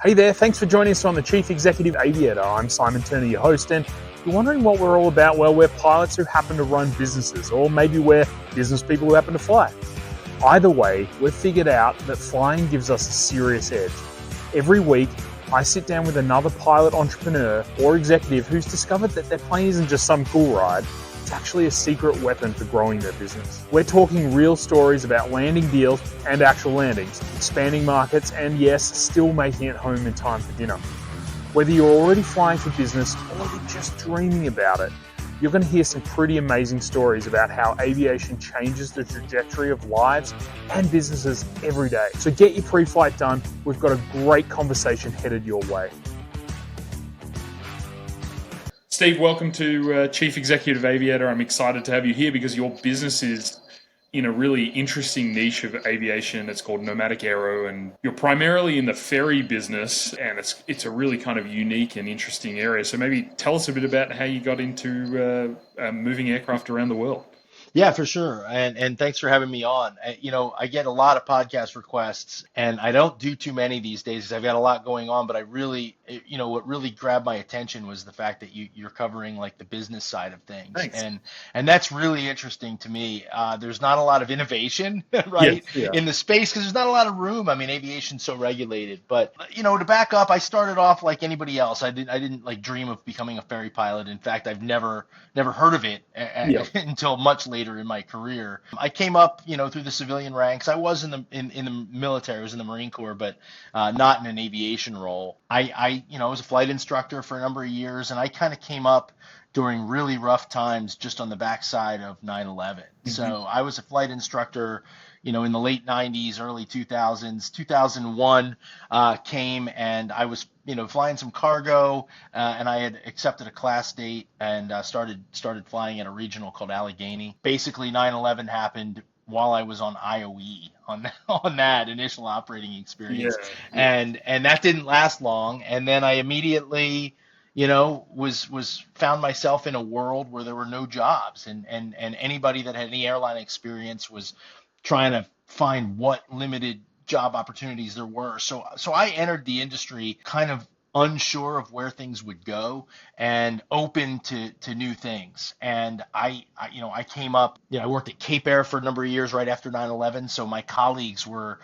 Hey there, thanks for joining us on the Chief Executive Aviator. I'm Simon Turner, your host, and if you're wondering what we're all about, well, we're pilots who happen to run businesses, or maybe we're business people who happen to fly. Either way, we've figured out that flying gives us a serious edge. Every week, I sit down with another pilot entrepreneur or executive who's discovered that their plane isn't just some cool ride, it's actually a secret weapon for growing their business. We're talking real stories about landing deals and actual landings, expanding markets, and yes, still making it home in time for dinner. Whether you're already flying for business or you're just dreaming about it, you're going to hear some pretty amazing stories about how aviation changes the trajectory of lives and businesses every day. So get your pre-flight done. We've got a great conversation headed your way. Steve, welcome to Chief Executive Aviator. I'm excited to have you here because your business is in a really interesting niche of aviation. It's called Nomadic Aero, and you're primarily in the ferry business, and it's a really kind of unique and interesting area. So maybe tell us a bit about how you got into moving aircraft around the world. Yeah, for sure. And thanks for having me on. I get a lot of podcast requests and I don't do too many these days because I've got a lot going on, but I really, what really grabbed my attention was the fact that you're covering like the business side of things. Thanks. And that's really interesting to me. There's not a lot of innovation, Yeah, right, yeah. in the space because there's not a lot of room. I mean, aviation's so regulated, but to back up, I started off like anybody else. I didn't like dream of becoming a ferry pilot. In fact, I've never heard of it Yeah. until much later in my career. I came up, through the civilian ranks. I was in the military, I was in the Marine Corps, but not in an aviation role. I was a flight instructor for a number of years, and I kind of came up during really rough times just on the backside of 9/11. So I was a flight instructor, in the late 90s, early 2000s. 2001 came and I was, flying some cargo, and I had accepted a class date and started flying at a regional called Allegheny. Basically, 9/11 happened while I was on IOE on that initial operating Yeah. experience, and that didn't last long. And then I immediately was found myself in a world where there were no jobs, and anybody that had any airline experience was trying to find what limited job opportunities there were. So I entered the industry kind of unsure of where things would go and open to new things. And I came up, I worked at Cape Air for a number of years right after 9/11. So my colleagues were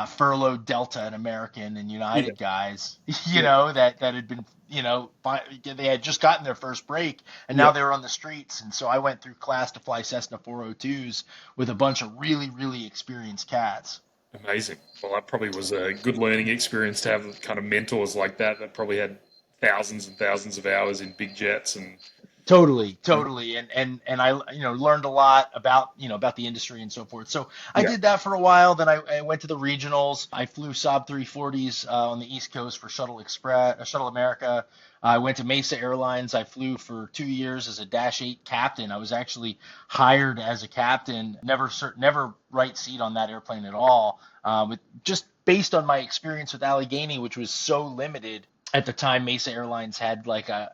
furloughed Delta and American and Yeah. United guys, Yeah. that had been, they had just gotten their first break and Yeah. now they were on the streets. And so I went through class to fly Cessna 402s with a bunch of really, really experienced cats. Amazing. Well, that probably was a good learning experience to have kind of mentors like that probably had thousands and thousands of hours in big jets and Totally, and I learned a lot about the industry and so forth. So I yeah. did that for a while. Then I went to the regionals. I flew Saab 340s on the East Coast for Shuttle Express, Shuttle America. I went to Mesa Airlines. I flew for 2 years as a Dash 8 captain. I was actually hired as a captain. Never right seat on that airplane at all. Just based on my experience with Allegheny, which was so limited at the time. Mesa Airlines had like a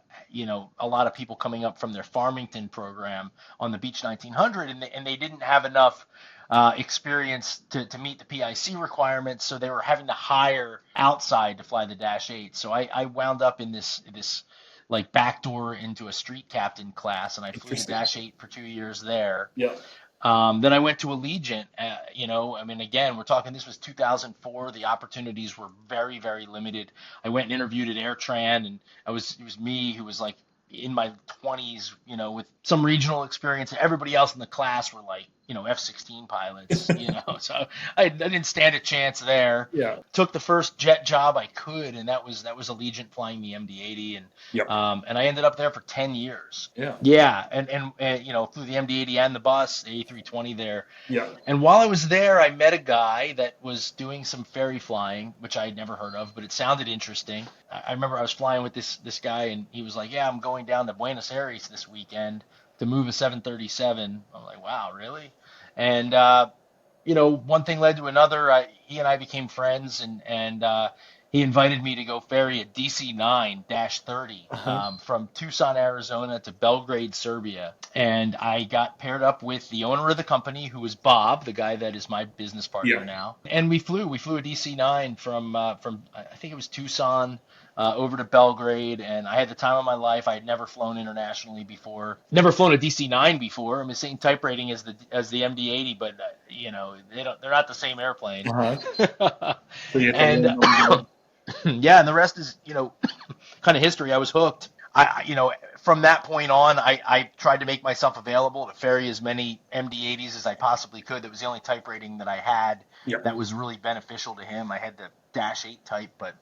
lot of people coming up from their Farmington program on the Beech 1900, and they didn't have enough experience to meet the PIC requirements, so they were having to hire outside to fly the Dash 8. So I wound up in this like backdoor into a street captain class, and I flew the Interesting. Dash 8 for 2 years there. Yeah. Then I went to Allegiant. I mean, again, we're talking, this was 2004. The opportunities were very, very limited. I went and interviewed at AirTran, and it was me who was like in my 20s, with some regional experience. And everybody else in the class were like, F-16 pilots, So I didn't stand a chance there. Yeah. Took the first jet job I could, and that was Allegiant flying the MD-80, Yep. and I ended up there for 10 years. Yeah. Yeah, and flew the MD-80 and the bus, the A320 there. Yeah. And while I was there, I met a guy that was doing some ferry flying, which I had never heard of, but it sounded interesting. I remember I was flying with this guy, and he was like, "Yeah, I'm going down to Buenos Aires this weekend to move a 737." I'm like, "Wow, really?" And one thing led to another. He and I became friends, and he invited me to go ferry a DC-9-30 Uh-huh. from Tucson, Arizona to Belgrade, Serbia. And I got paired up with the owner of the company, who was Bob, the guy that is my business partner Yeah. now. And we flew. We flew a DC-9 from I think it was Tucson over to Belgrade, and I had the time of my life. I had never flown internationally before, never flown a DC-9 before. I'm the same type rating as the MD-80, but they're not the same airplane. Uh-huh. So you have to And learn on the go. yeah, and the rest is kind of history. I was hooked. From that point on, I tried to make myself available to ferry as many MD-80s as I possibly could. That was the only type rating that I had Yeah. that was really beneficial to him. I had the Dash 8 type, but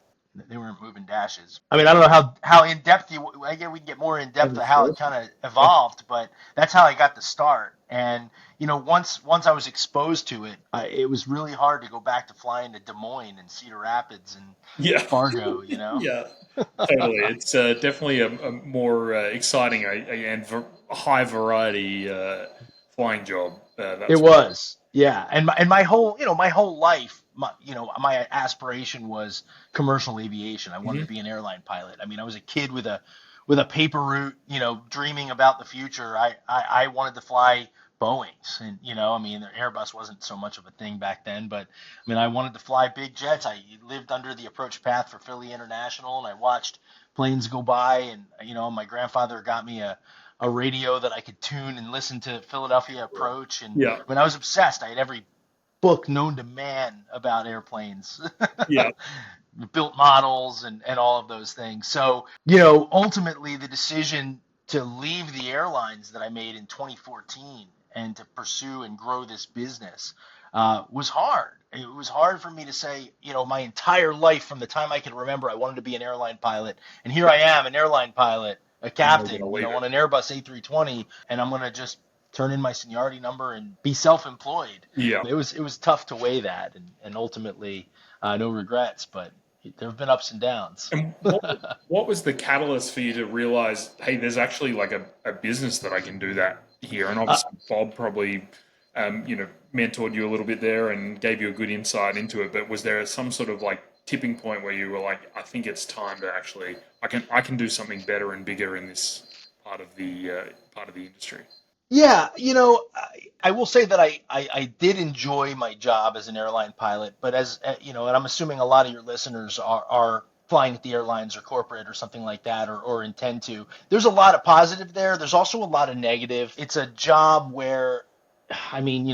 they weren't moving dashes. I mean, I don't know how in depth I guess we can get more in depth of how it kind of evolved, but that's how I got the start. And once I was exposed to it, it was really hard to go back to flying to Des Moines and Cedar Rapids and Yeah. Fargo. Yeah. Totally. It's definitely a more exciting and high variety flying job. It That's was, yeah, and my whole life, my aspiration was commercial aviation. I wanted to Mhm. be an airline pilot. I mean, I was a kid with a paper route, dreaming about the future. I wanted to fly Boeings, and I mean, the Airbus wasn't so much of a thing back then, but I mean, I wanted to fly big jets. I lived under the approach path for Philly International, and I watched planes go by, and my grandfather got me a radio that I could tune and listen to Philadelphia Approach. And Yeah. I was obsessed. I had every book known to man about airplanes, Yeah. built models, and all of those things. So, ultimately the decision to leave the airlines that I made in 2014 and to pursue and grow this business was hard. It was hard for me to say, my entire life from the time I can remember, I wanted to be an airline pilot. And here I am, an airline pilot, a I'm not gonna captain, leave it. on an Airbus A320, and I'm going to just turn in my seniority number and be self-employed. Yeah. It was tough to weigh that, and ultimately, no regrets, but there have been ups and downs. And what was the catalyst for you to realize, hey, there's actually like a business that I can do that here? And Uh, obviously, Bob probably, mentored you a little bit there and gave you a good insight into it. But was there some sort of like tipping point where you were like, I think it's time to actually, I can do something better and bigger in this part of the industry. Yeah, I will say that I did enjoy my job as an airline pilot, but and I'm assuming a lot of your listeners are flying at the airlines or corporate or something like that, or intend to. There's a lot of positive there. There's also a lot of negative. It's a job where, I mean,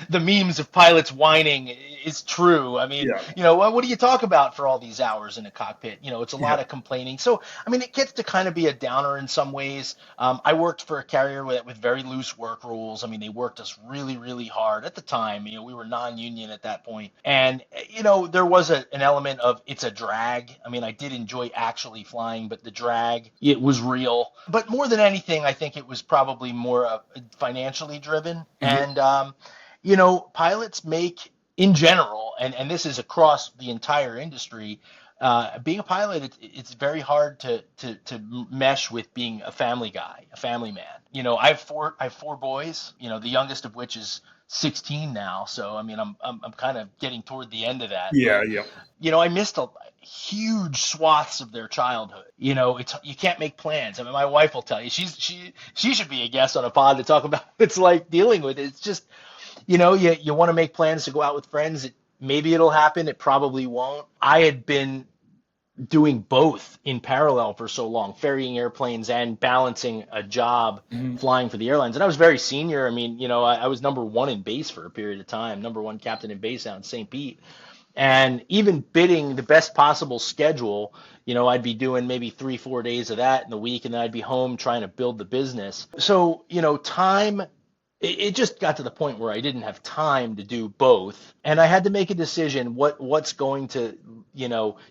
the memes of pilots whining is true. I mean, Yeah. what do you talk about for all these hours in a cockpit? It's a lot Yeah. of complaining. So, I mean, it gets to kind of be a downer in some ways. I worked for a carrier with very loose work rules. I mean, they worked us really, really hard at the time. We were non-union at that point, and there was an element of it's a drag. I mean, I did enjoy actually flying, but the drag, it was real. But more than anything, I think it was probably more financially driven. Mhm. And pilots make, in general, and this is across the entire industry, being a pilot, it's very hard to mesh with being a family guy, a family man. I have four boys. The youngest of which is 16 now. So I mean, I'm kind of getting toward the end of that. Yeah. But Yeah. I missed a huge swaths of their childhood. It's you can't make plans. I mean, my wife will tell you she should be a guest on a pod to talk about what it's like dealing with it. It's just you want to make plans to go out with friends. Maybe it'll happen. It probably won't. I had been doing both in parallel for so long, ferrying airplanes and balancing a job Mhm. flying for the airlines. And I was very senior. I mean, I was number one in base for a period of time, number one captain in base out in St. Pete. And even bidding the best possible schedule, I'd be doing maybe 3, 4 days of that in the week, and then I'd be home trying to build the business. So, time, it just got to the point where I didn't have time to do both. And I had to make a decision what's going to,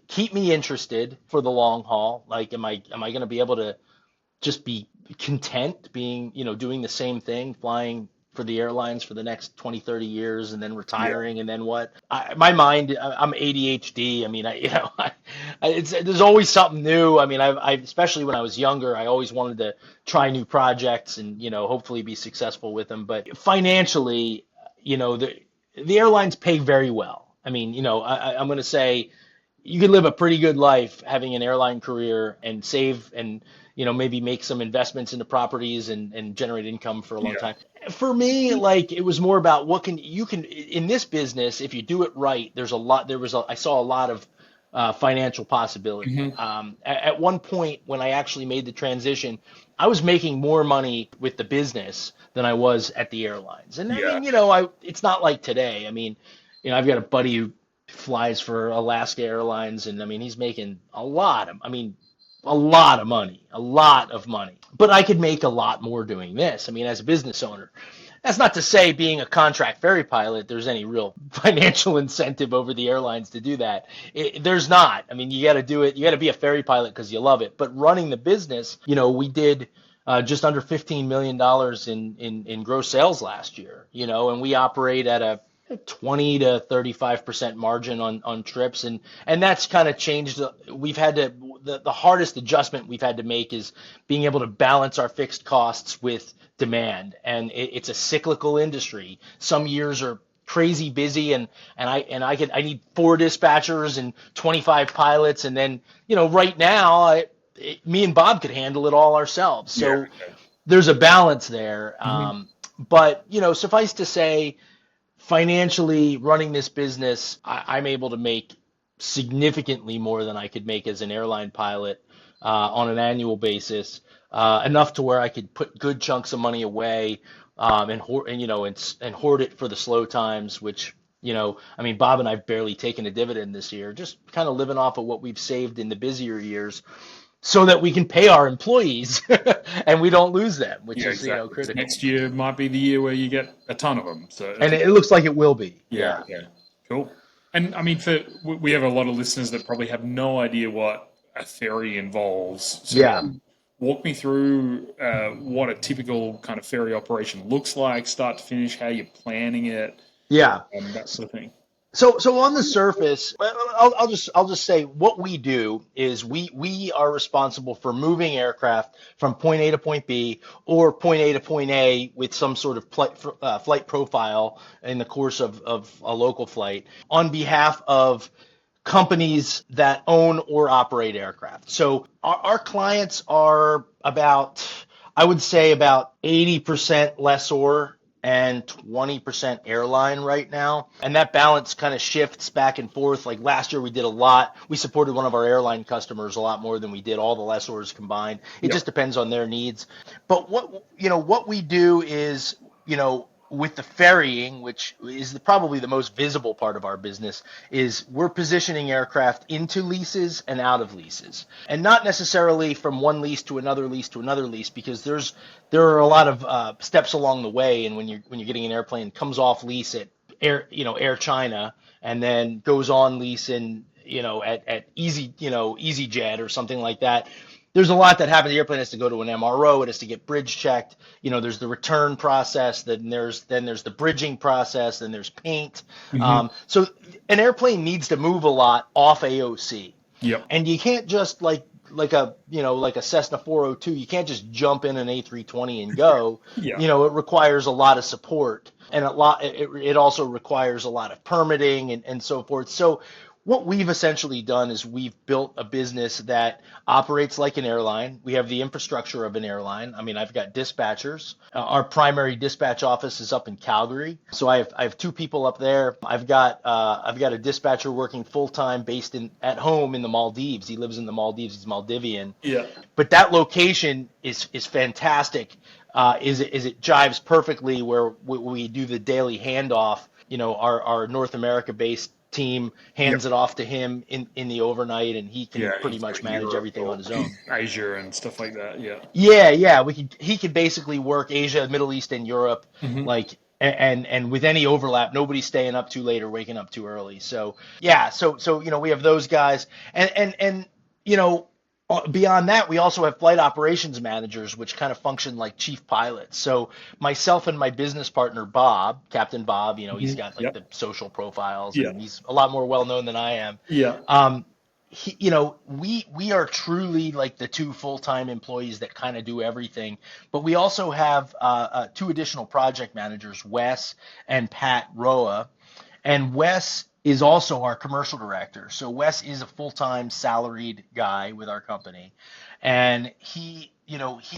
keep me interested for the long haul. Like, am I going to be able to just be content being, doing the same thing, flying for the airlines for the next 20, 30 years and then Yeah. retiring and then what? My mind, I'm ADHD. I mean, there's always something new. I mean, especially when I was younger, I always wanted to try new projects and, hopefully be successful with them. But financially, the airlines pay very well. I mean, I'm going to say, you could live a pretty good life having an airline career and save and maybe make some investments into properties and generate income for a long Yeah. time. For me, like it was more about what can you can in this business if you do it right. I saw a lot of financial possibility. Hmm. At one point when I actually made the transition, I was making more money with the business than I was at the airlines. And I Yeah. mean, it's not like today. I mean, I've got a buddy who flies for Alaska Airlines, and I mean, he's making a lot of money, a lot of money. But I could make a lot more doing this. I mean, as a business owner. That's not to say being a contract ferry pilot, there's any real financial incentive over the airlines to do that. There's not. I mean, you got to do it. You got to be a ferry pilot because you love it. But running the business, we did just under $15 million in gross sales last year, and we operate at a 20 to 35% margin on trips, and that's kind of changed. We've had to the hardest adjustment we've had to make is being able to balance our fixed costs with demand, and it's a cyclical industry. Some years are crazy busy, and I need 4 dispatchers and 25 pilots, and then right now me and Bob could handle it all ourselves. Yeah. So there's a balance there. Hmm. But suffice to say, financially running this business, I'm able to make significantly more than I could make as an airline pilot on an annual basis, enough to where I could put good chunks of money away and hoard it for the slow times, which I mean, Bob and I've barely taken a dividend this year, just kind of living off of what we've saved in the busier years so that we can pay our employees and we don't lose them, which Yeah, is exactly. critical. Next year might be the year where you get a ton of them. So And it looks like it will be. yeah, Yeah. yeah, cool. And I mean, we have a lot of listeners that probably have no idea what a ferry involves. So Yeah. walk me through what a typical kind of ferry operation looks like, start to finish, how you're planning it, Yeah. and that sort of thing. So on the surface, I'll just say what we do is we are responsible for moving aircraft from point A to point B or point A to point A with some sort of flight profile in the course of a local flight on behalf of companies that own or operate aircraft. So our clients are I would say about 80% lessor and 20% airline right now. And that balance kind of shifts back and forth. Like last year we did a lot. We supported one of our airline customers a lot more than we did all the lessors combined. It just depends on their needs. But what we do is, with the ferrying, which is probably the most visible part of our business, is we're positioning aircraft into leases and out of leases, and not necessarily from one lease to another lease to another lease, because there are a lot of steps along the way. And when you're getting an airplane, it comes off lease at Air China, and then goes on lease in at EasyJet or something like that. There's a lot that happens. The airplane has to go to an MRO. It has to get bridge checked. There's the return process. Then there's the bridging process. Then there's paint. Mm-hmm. So an airplane needs to move a lot off AOC. Yep. And you can't just like a Cessna 402. You can't just jump in an A320 and go. Yeah. It requires a lot of support, and it also requires a lot of permitting and so forth. So what we've essentially done is we've built a business that operates like an airline. We have the infrastructure of an airline. I mean, I've got dispatchers. Our primary dispatch office is up in Calgary, so I have 2 people up there. I've got a dispatcher working full time based at home in the Maldives. He lives in the Maldives. He's Maldivian. Yeah. But that location is fantastic. It jives perfectly where we do the daily handoff. Our North America based team hands it off to him in the overnight, and he can pretty much manage everything on his own. Asia and stuff like that. Yeah. He could basically work Asia, Middle East, and Europe, Mm-hmm. and with any overlap, nobody's staying up too late or waking up too early. So yeah, so we have those guys, and beyond that, we also have flight operations managers, which kind of function like chief pilots. So myself and my business partner, Bob, Captain Bob, he's got the social profiles, and he's a lot more well known than I am. Yeah. We are truly like the 2 full-time employees that kind of do everything, but we also have 2 additional project managers, Wes and Pat Roa. And Wes is also our commercial director. So Wes is a full-time salaried guy with our company, and he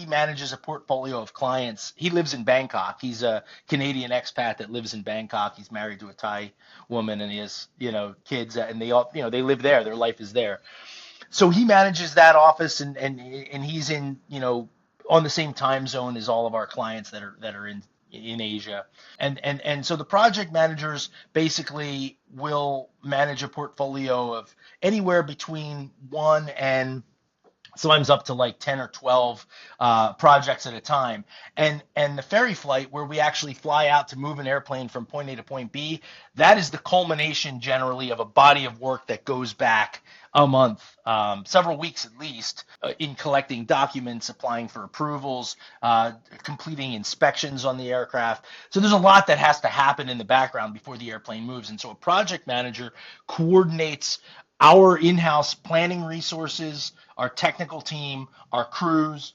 manages a portfolio of clients. He lives in Bangkok. He's a Canadian expat that lives in Bangkok. He's married to a Thai woman, and he has kids, and they all they live there. Their life is there. So he manages that office, and he's in on the same time zone as all of our clients that are in Asia. And so the project managers basically will manage a portfolio of anywhere between 1 and sometimes up to like 10 or 12 projects at a time. And the ferry flight, where we actually fly out to move an airplane from point A to point B, that is the culmination generally of a body of work that goes back a month, several weeks at least, in collecting documents, applying for approvals, completing inspections on the aircraft. So there's a lot that has to happen in the background before the airplane moves. And so a project manager coordinates our in-house planning resources, our technical team, our crews,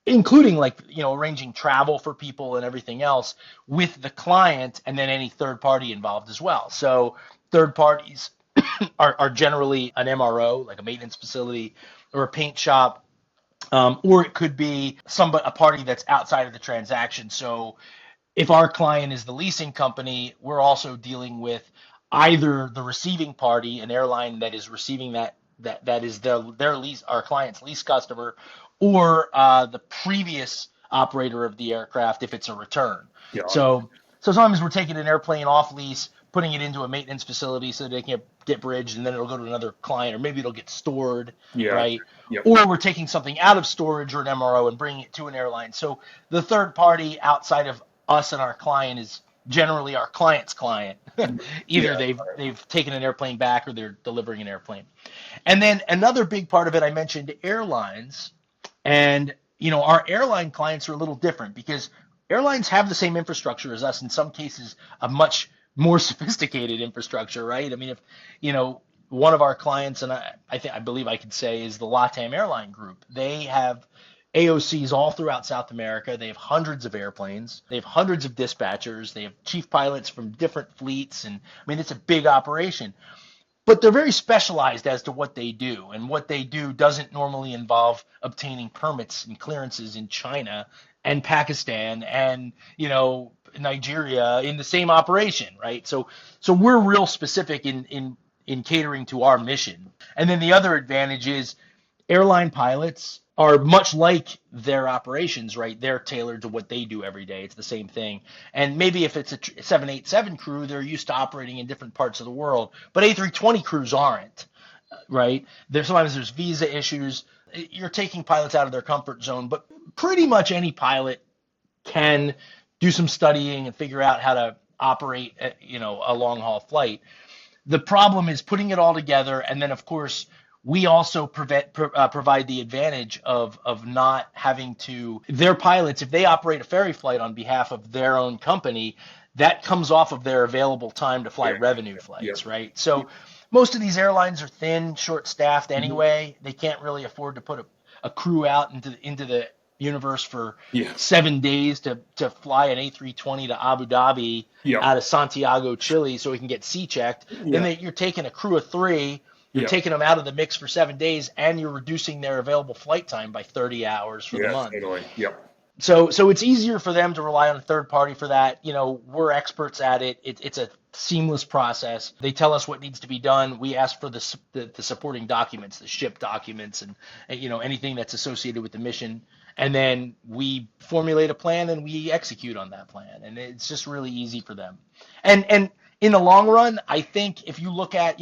including arranging travel for people and everything else with the client, and then any third party involved as well. So third parties are generally an MRO, like a maintenance facility or a paint shop, or it could be a party that's outside of the transaction. So if our client is the leasing company, we're also dealing with either the receiving party, an airline that is receiving that is their lease, our client's lease customer, or the previous operator of the aircraft if it's a return. Yeah. So sometimes we're taking an airplane off lease, putting it into a maintenance facility so they can get bridged, and then it'll go to another client, or maybe it'll get stored, right? Yep. Or we're taking something out of storage or an MRO and bringing it to an airline. So the third party outside of us and our client is generally our client's client. Either they've taken an airplane back or they're delivering an airplane. And then another big part of it, I mentioned airlines, and our airline clients are a little different because airlines have the same infrastructure as us, in some cases a much more sophisticated infrastructure, right? I mean, if one of our clients, and I believe I could say, is the LATAM airline group. They have AOCs all throughout South America. They have hundreds of airplanes. They have hundreds of dispatchers. They have chief pilots from different fleets. And I mean, it's a big operation. But they're very specialized as to what they do. And what they do doesn't normally involve obtaining permits and clearances in China and Pakistan and, Nigeria in the same operation, right? So we're real specific in catering to our mission. And then the other advantage is airline pilots are much like their operations, right? They're tailored to what they do every day. It's the same thing. And maybe if it's a 787 crew, they're used to operating in different parts of the world, but A320 crews aren't, right? Sometimes there's visa issues. You're taking pilots out of their comfort zone, but pretty much any pilot can do some studying and figure out how to operate, a long haul flight. The problem is putting it all together, and then of course we also provide the advantage of not having to, their pilots, if they operate a ferry flight on behalf of their own company, that comes off of their available time to fly revenue flights, right? So most of these airlines are thin, short-staffed anyway. They can't really afford to put a crew out into the universe for 7 days to fly an A320 to Abu Dhabi out of Santiago, Chile, so we can get C-checked. Then you're taking a crew of 3. You're taking them out of the mix for 7 days, and you're reducing their available flight time by 30 hours for the month. Totally. Yep. So it's easier for them to rely on a third party for that. We're experts at it. It's a seamless process. They tell us what needs to be done. We ask for the supporting documents, the ship documents, and anything that's associated with the mission. And then we formulate a plan and we execute on that plan. And it's just really easy for them. And in the long run, I think if you look at,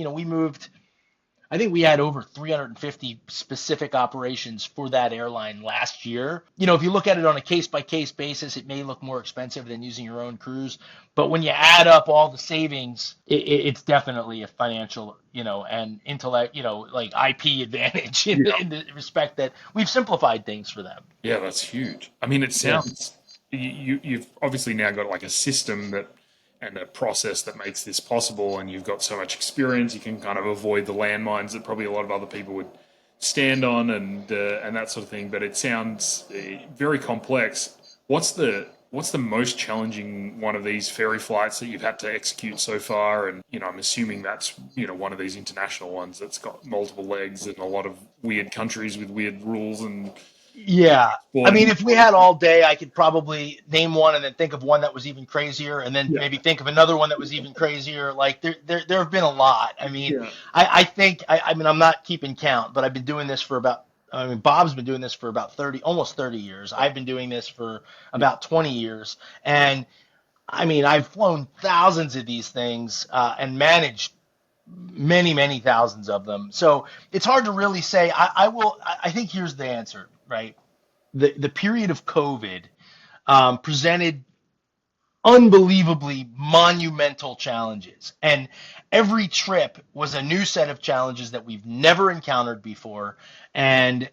I think we had over 350 specific operations for that airline last year. If you look at it on a case-by-case basis, it may look more expensive than using your own crews. But when you add up all the savings, it's definitely a financial, and intellect, like IP advantage in the respect that we've simplified things for them. Yeah, that's huge. I mean, it sounds, you've obviously now got like a system and a process that makes this possible, and you've got so much experience, you can kind of avoid the landmines that probably a lot of other people would stand on and that sort of thing. But it sounds very complex. What's the What's the most challenging one of these ferry flights that you've had to execute so far? And, I'm assuming that's, one of these international ones that's got multiple legs and a lot of weird countries with weird rules and Yeah. I exploring. mean, if we had all day, I could probably name one and then think of one that was even crazier, and then Yeah. maybe think of another one that was even crazier. Like there have been a lot. I mean, Yeah. I think, I mean, I'm not keeping count, but I've been doing this for about, I mean, Bob's been doing this for about 30, almost 30 years. I've been doing this for Yeah. about 20 years. And I mean, I've flown thousands of these things and managed many, many thousands of them. So it's hard to really say. I think here's the answer, right? The period of COVID presented unbelievably monumental challenges, and every trip was a new set of challenges that we've never encountered before, and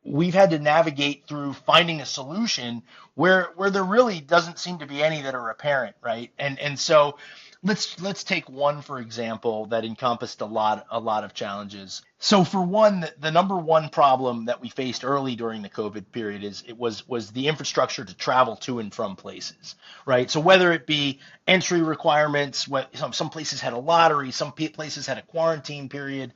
we've had to navigate through finding a solution where there really doesn't seem to be any that are apparent, right? And so let's take one for example that encompassed a lot of challenges. So for one, the number one problem that we faced early during the COVID period was the infrastructure to travel to and from places, right? So whether it be entry requirements, some places had a lottery, some places had a quarantine period.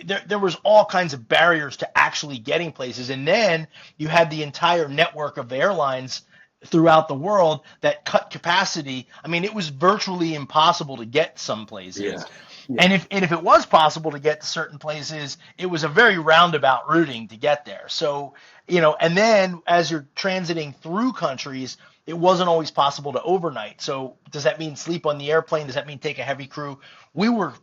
There was all kinds of barriers to actually getting places, and then you had the entire network of airlines throughout the world that cut capacity. I mean, it was virtually impossible to get some Yeah. places. Yeah. And if it was possible to get to certain places, it was a very roundabout routing to get there. So, and then as you're transiting through countries, it wasn't always possible to overnight. So, does that mean sleep on the airplane? Does that mean take a heavy crew? We were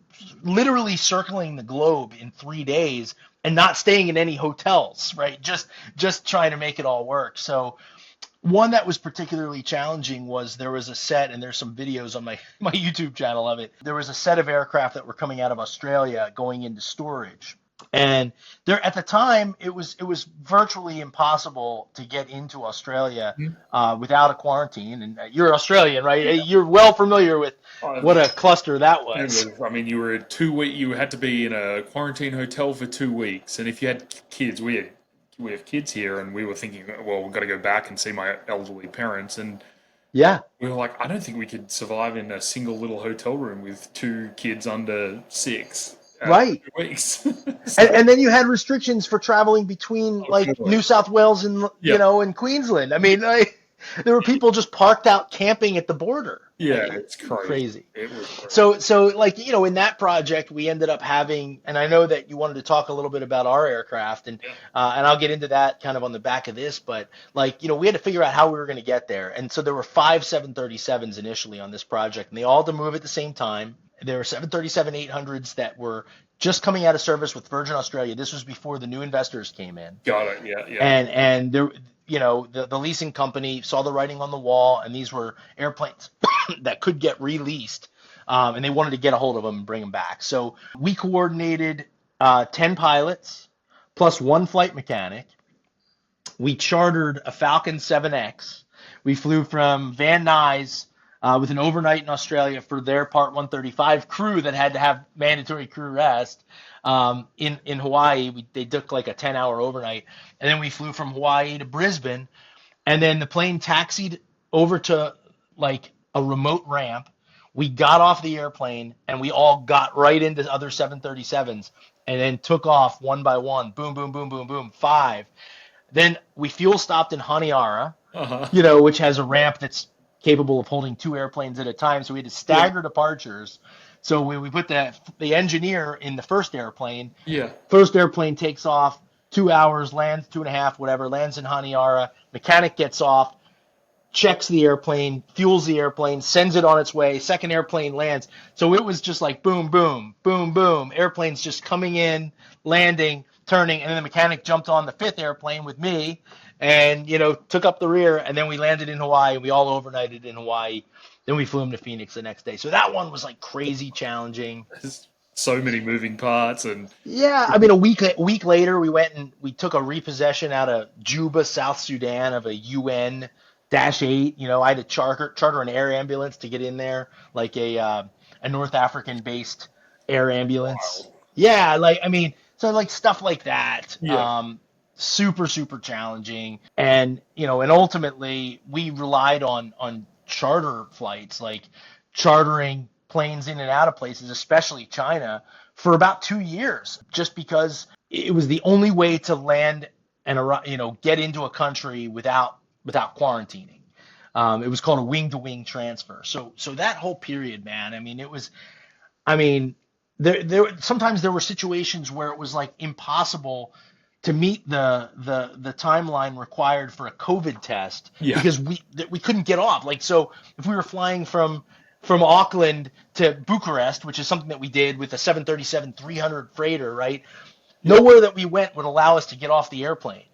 literally circling the globe in 3 days and not staying in any hotels, right? Just trying to make it all work. So, one that was particularly challenging was there was a set, and there's some videos on my YouTube channel of it. There was a set of aircraft that were coming out of Australia going into storage. And there at the time, it was virtually impossible to get into Australia without a quarantine. And you're Australian, right? You're well familiar with Yeah. what a cluster that It was. was, I mean, you were 2 week. You had to be in a quarantine hotel for 2 weeks, and if you had kids, we have kids here, and we were thinking, well, we've got to go back and see my elderly parents, and Yeah, we were like, I don't think we could survive in a single little hotel room with two kids under 6 right. 2 weeks. And, So, and then you had restrictions for traveling between oh, like totally. New South Wales and Yeah, and Queensland. I mean, there were people just parked out camping at the border. yeah, it's crazy. Crazy. It was crazy. So like in that project we ended up having, and I know that you wanted to talk a little bit about our aircraft, and I'll get into that kind of on the back of this, but like we had to figure out how we were going to get there, and so there were 5 737s initially on this project, and they all had to move at the same time. There were 737-800s that were just coming out of service with Virgin Australia. This was before the new investors came in, Got it. Yeah, yeah, and there, the leasing company saw the writing on the wall, and these were airplanes that could get released, and they wanted to get a hold of them and bring them back. So we coordinated 10 pilots plus one flight mechanic. We chartered a Falcon 7X. We flew from Van Nuys with an overnight in Australia for their Part 135 crew that had to have mandatory crew rest. In Hawaii, they took like a 10-hour overnight, and then we flew from Hawaii to Brisbane, and then the plane taxied over to like a remote ramp. We got off the airplane and we all got right into other 737s and then took off one by one. Boom, boom, boom, boom, boom. 5. Then we fuel stopped in Honiara, uh-huh. which has a ramp that's capable of holding 2 airplanes at a time. So we had to Yeah, stagger departures. So we put the engineer in the first airplane. yeah, First airplane takes off, 2 hours, lands 2.5, whatever, lands in Honiara. Mechanic gets off, checks the airplane, fuels the airplane, sends it on its way. Second airplane lands. So it was just like boom, boom, boom, boom. Airplanes just coming in, landing, turning, and then the mechanic jumped on the 5th airplane with me and took up the rear, and then we landed in Hawaii. We all overnighted in Hawaii. Then we flew him to Phoenix the next day. So that one was like crazy challenging. there's so many moving parts, and Yeah, I mean, a week later, we went and we took a repossession out of Juba, South Sudan, of a UN-8. I had to charter an air ambulance to get in there, like a North African-based air ambulance. wild. Yeah, like I mean, so like stuff like that. Yeah, super, super challenging. And, and ultimately we relied on charter flights, like chartering planes in and out of places, especially China, for about 2 years, just because it was the only way to land and, get into a country without quarantining. It was called a wing-to-wing transfer. So that whole period, man, I mean, I mean, there sometimes there were situations where it was like impossible to meet the timeline required for a COVID test Yeah. because we couldn't get off. Like, so if we were flying from Auckland to Bucharest, which is something that we did with a 737-300 freighter, right? Yeah. Nowhere that we went would allow us to get off the airplane.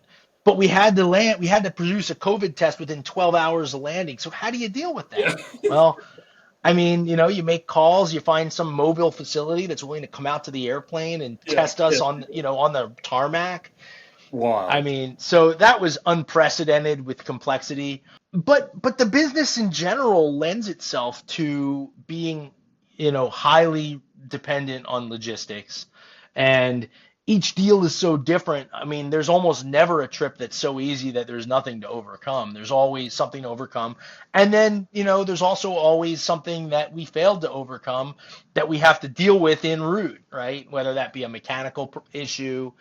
But we had to land, we had to produce a COVID test within 12 hours of landing. So how do you deal with Yeah. that? Well, I mean, you make calls, you find some mobile facility that's willing to come out to the airplane and Yeah. test us Yeah. on the tarmac. I Wild. mean, so that was unprecedented with complexity. But the business in general lends itself to being, highly dependent on logistics. And each deal is so different. I mean, there's almost never a trip that's so easy that there's nothing to overcome. There's always something to overcome. And then, there's also always something that we failed to overcome that we have to deal with en route, right? Whether that be a mechanical issue,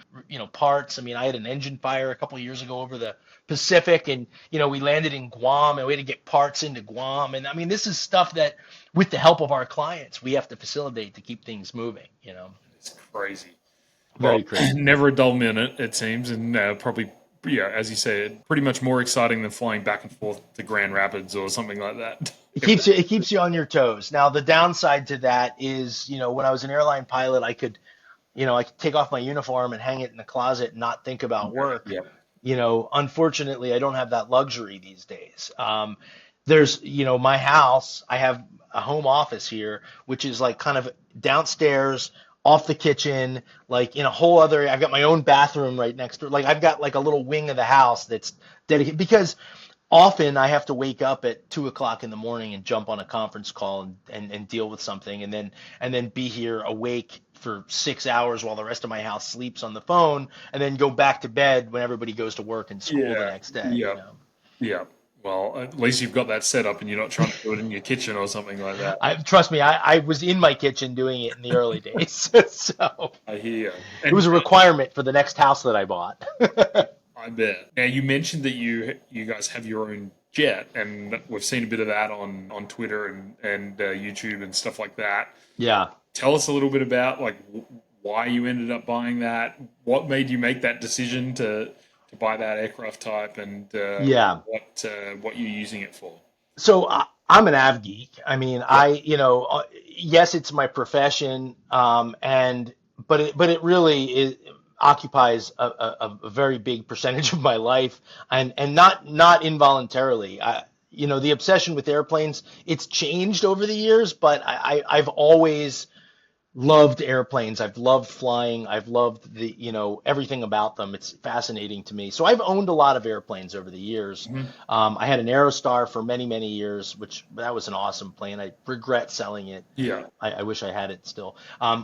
parts. I mean, I had an engine fire a couple of years ago over the Pacific, and we landed in Guam and we had to get parts into Guam. And I mean, this is stuff that with the help of our clients, we have to facilitate to keep things moving. It's crazy. Well, Very crazy. never a dull minute, it seems, and probably, yeah, as you say, pretty much more exciting than flying back and forth to Grand Rapids or something like that. It keeps you on your toes. Now, the downside to that is, when I was an airline pilot, I could take off my uniform and hang it in the closet and not think about work. Yeah. Unfortunately, I don't have that luxury these days. There's, my house, I have a home office here, which is like kind of downstairs off the kitchen, like in a whole other, I've got my own bathroom right next door. Like I've got like a little wing of the house that's dedicated because often I have to wake up at 2 o'clock in the morning and jump on a conference call and deal with something and then be here awake for 6 hours while the rest of my house sleeps on the phone and then go back to bed when everybody goes to work and school the Yeah. next day, Yeah. Yeah. Well, at least you've got that set up and you're not trying to do it in your kitchen or something like that. Trust me, I was in my kitchen doing it in the early days. So I hear. it was a requirement for the next house that I bought. I bet. Now you mentioned that you guys have your own jet, and we've seen a bit of that on Twitter and YouTube and stuff like that. Yeah. Tell us a little bit about like why you ended up buying that. What made you make that decision to buy that aircraft type, and Yeah. what you're using it for? So I'm an av geek. I mean, Yeah. yes, it's my profession, but it really occupies a very big percentage of my life, and not involuntarily. The obsession with airplanes, it's changed over the years, but I've always loved airplanes. I've loved flying. I've loved everything about them. It's fascinating to me. So I've owned a lot of airplanes over the years. Mhm. I had an Aerostar for many, many years, which that was an awesome plane. I regret selling it. Yeah. I wish I had it still.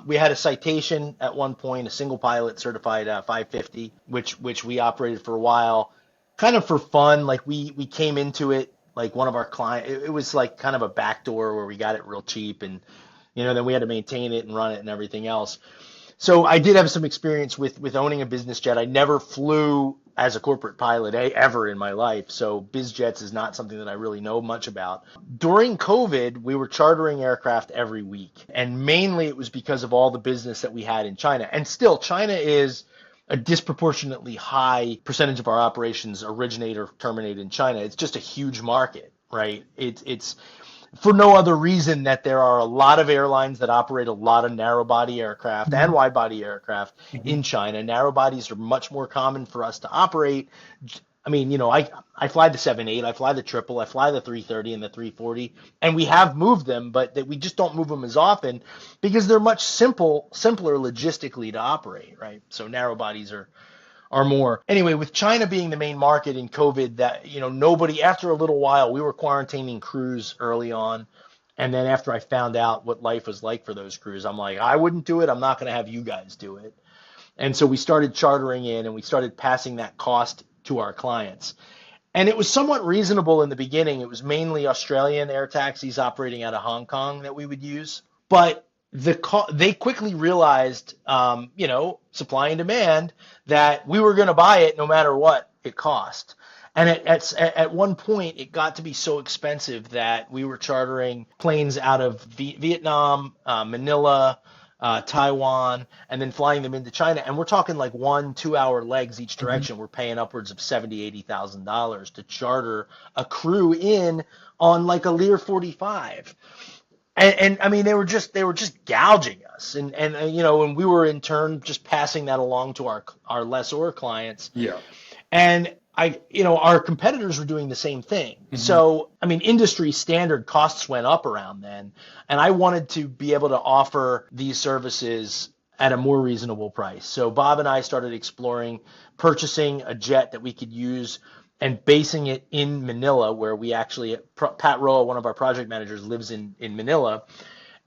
We had a Citation at one point, a single pilot certified 550, which we operated for a while, kind of for fun. Like we came into it like one of our clients. It was like kind of a backdoor where we got it real cheap, and then we had to maintain it and run it and everything else. So I did have some experience with owning a business jet. I never flew as a corporate pilot ever in my life. So biz jets is not something that I really know much about. During COVID, we were chartering aircraft every week. And mainly it was because of all the business that we had in China. And still, China is a disproportionately high percentage of our operations originate or terminate in China. It's just a huge market, right? It's for no other reason that there are a lot of airlines that operate a lot of narrow body aircraft and wide body aircraft Mhm. in China. Narrow bodies are much more common for us to operate. I mean, I fly the 78, I fly the triple, I fly the 330 and the 340, and we have moved them, but that we just don't move them as often because they're much simpler logistically to operate, right? So narrow bodies are more. Anyway, with China being the main market in COVID, that nobody, after a little while, we were quarantining crews early on, and then after I found out what life was like for those crews, I'm like, I wouldn't do it. I'm not going to have you guys do it. And so we started chartering in and we started passing that cost to our clients. And it was somewhat reasonable in the beginning. It was mainly Australian air taxis operating out of Hong Kong that we would use. But they quickly realized, supply and demand, that we were going to buy it no matter what it cost. And at one point, it got to be so expensive that we were chartering planes out of Vietnam, Manila, Taiwan, and then flying them into China. And we're talking like 1-2 hour legs each direction. Mm-hmm. We're paying upwards of $70,000-$80,000 to charter a crew in on like a Lear 45. And I mean, they were just gouging us. And we were in turn just passing that along to our lessor clients. Yeah. And our competitors were doing the same thing. Mm-hmm. So, I mean, industry standard costs went up around then, and I wanted to be able to offer these services at a more reasonable price. So Bob and I started exploring purchasing a jet that we could use and basing it in Manila, where we actually, Pat Roa, one of our project managers, lives in Manila.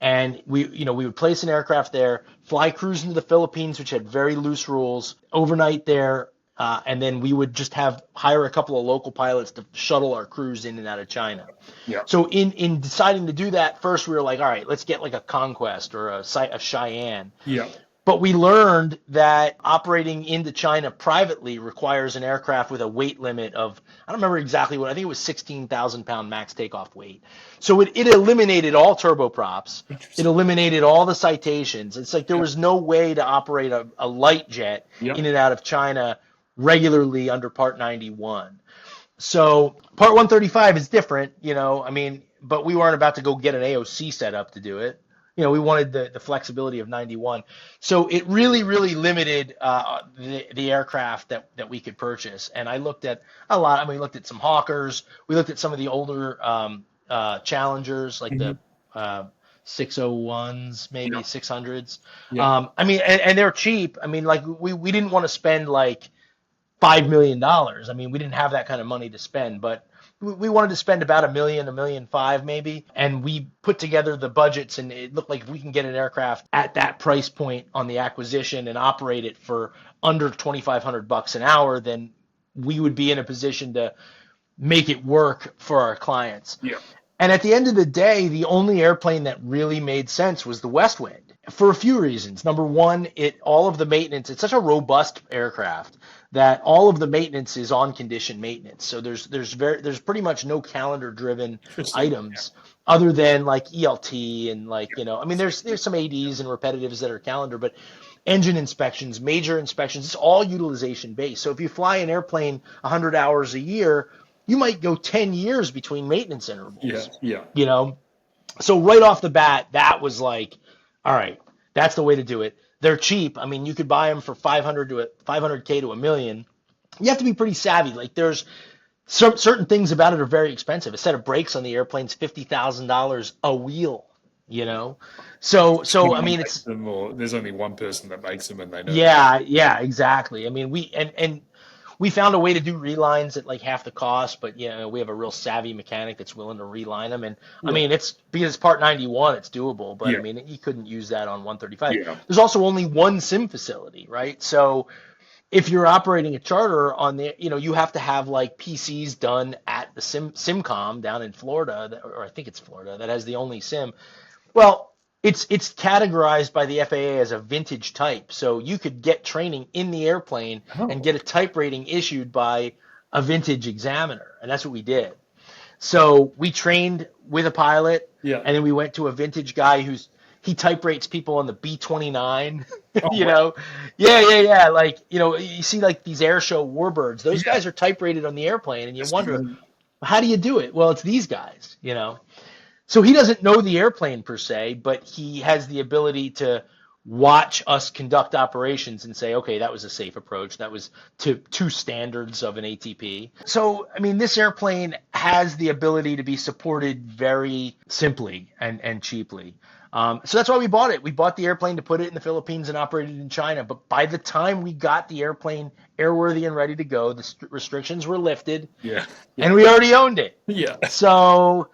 And we would place an aircraft there, fly crews into the Philippines, which had very loose rules, overnight there. And then we would just hire a couple of local pilots to shuttle our crews in and out of China. Yeah. So in deciding to do that, first we were like, all right, let's get like a Conquest or a Cheyenne. Yeah. But we learned that operating into China privately requires an aircraft with a weight limit of, I don't remember exactly what, I think it was 16,000 pound max takeoff weight. So it eliminated all turboprops. It eliminated all the citations. It's like there was no way to operate a light jet in and out of China regularly under Part 91. So Part 135 is different, but we weren't about to go get an AOC set up to do it. We wanted the flexibility of 91. So it really, really limited the aircraft that we could purchase. And I looked at a lot. I mean, we looked at some Hawkers. We looked at some of the older Challengers, like the 601s, maybe 600s. Yeah. And they're cheap. I mean, like we didn't want to spend like $5 million. I mean, we didn't have that kind of money to spend, but we wanted to spend about $1 million, $1.5 million maybe. And we put together the budgets, and it looked like if we can get an aircraft at that price point on the acquisition and operate it for under $2,500 an hour, then we would be in a position to make it work for our clients. Yeah. And at the end of the day, the only airplane that really made sense was the West Wind for a few reasons. Number one, all of the maintenance, it's such a robust aircraft that all of the maintenance is on condition maintenance. So there's pretty much no calendar driven items other than like ELT and there's some ADs and repetitives that are calendar, but engine inspections, major inspections, it's all utilization based. So if you fly an airplane 100 hours a year, you might go 10 years between maintenance intervals. Yeah. So right off the bat, that was like, all right, that's the way to do it. They're cheap. I mean, you could buy them for $500K to $1 million. You have to be pretty savvy. Like there's certain things about it are very expensive. A set of brakes on the airplane's $50,000 a wheel. So I mean, there's only one person that makes them, and they know. Yeah, exactly. I mean, we found a way to do relines at like half the cost, but we have a real savvy mechanic that's willing to reline them. And I mean, it's because it's Part 91, it's doable, but I mean, you couldn't use that on 135. Yeah. There's also only one sim facility, right? So if you're operating a charter on the, you have to have like PCs done at the Simcom down in Florida, or I think it's Florida, that has the only sim. Well, it's categorized by the FAA as a vintage type. So you could get training in the airplane and get a type rating issued by a vintage examiner. And that's what we did. So we trained with a pilot, and then we went to a vintage guy he type rates people on the B-29, Wow. Yeah. Like, you see like these air show warbirds, those guys are type rated on the airplane, and you wonder, how do you do it? Well, it's these guys, So he doesn't know the airplane per se, but he has the ability to watch us conduct operations and say, okay, that was a safe approach. That was to two standards of an ATP. So, I mean, this airplane has the ability to be supported very simply and cheaply. So that's why we bought it. We bought the airplane to put it in the Philippines and operate it in China. But by the time we got the airplane airworthy and ready to go, the restrictions were lifted. Yeah. And we already owned it. Yeah. So,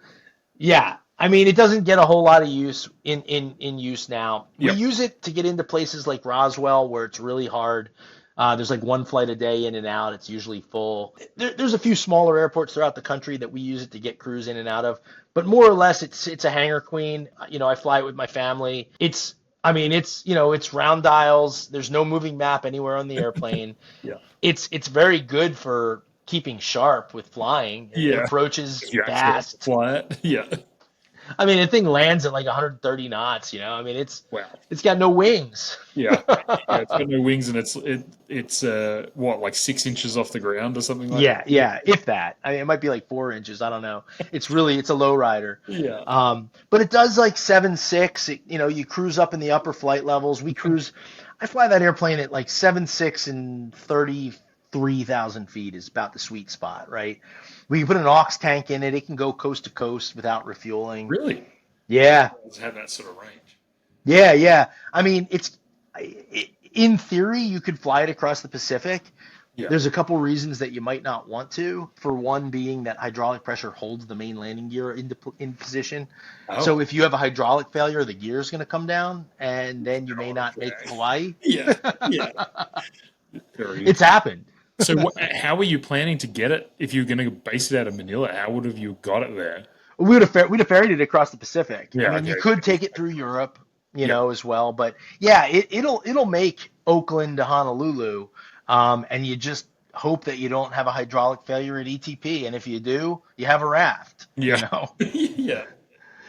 yeah. I mean, it doesn't get a whole lot of use in use now. We Yep. use it to get into places like Roswell where it's really hard. There's like one flight a day in and out. It's usually full. There's a few smaller airports throughout the country that we use it to get crews in and out of. But more or less, it's a hangar queen. I fly it with my family. I mean, it's round dials. There's no moving map anywhere on the airplane. Yeah. It's very good for keeping sharp with flying. It Yeah. approaches You actually have to fast. fly it. Yeah. I mean, the thing lands at like 130 knots. I mean, Wow. it's got no wings. Yeah. Yeah. It's got no wings and it's what, like 6 inches off the ground or something like that. Yeah, if that. I mean, it might be like 4 inches. I don't know. It's a low rider. Yeah. But it does like 7.6. You cruise up in the upper flight levels. I fly that airplane at like 7.6 and 33,000 feet is about the sweet spot, right? We put an aux tank in it. It can go coast to coast without refueling. Really? Yeah. It's had that sort of range. Yeah. I mean, in theory, you could fly it across the Pacific. Yeah. There's a couple reasons that you might not want to. For one, being that hydraulic pressure holds the main landing gear in position. Oh. So if you have a hydraulic failure, the gear is going to come down, and then you may not make Hawaii. Yeah. Yeah. It's happened. So how were you planning to get it if you were going to base it out of Manila? How would have you got it there? We'd have ferried it across the Pacific. Yeah, I mean, you okay. could take it through Europe, as well. But yeah, it'll make Oakland to Honolulu, and you just hope that you don't have a hydraulic failure at ETP. And if you do, you have a raft. Yeah. Yeah.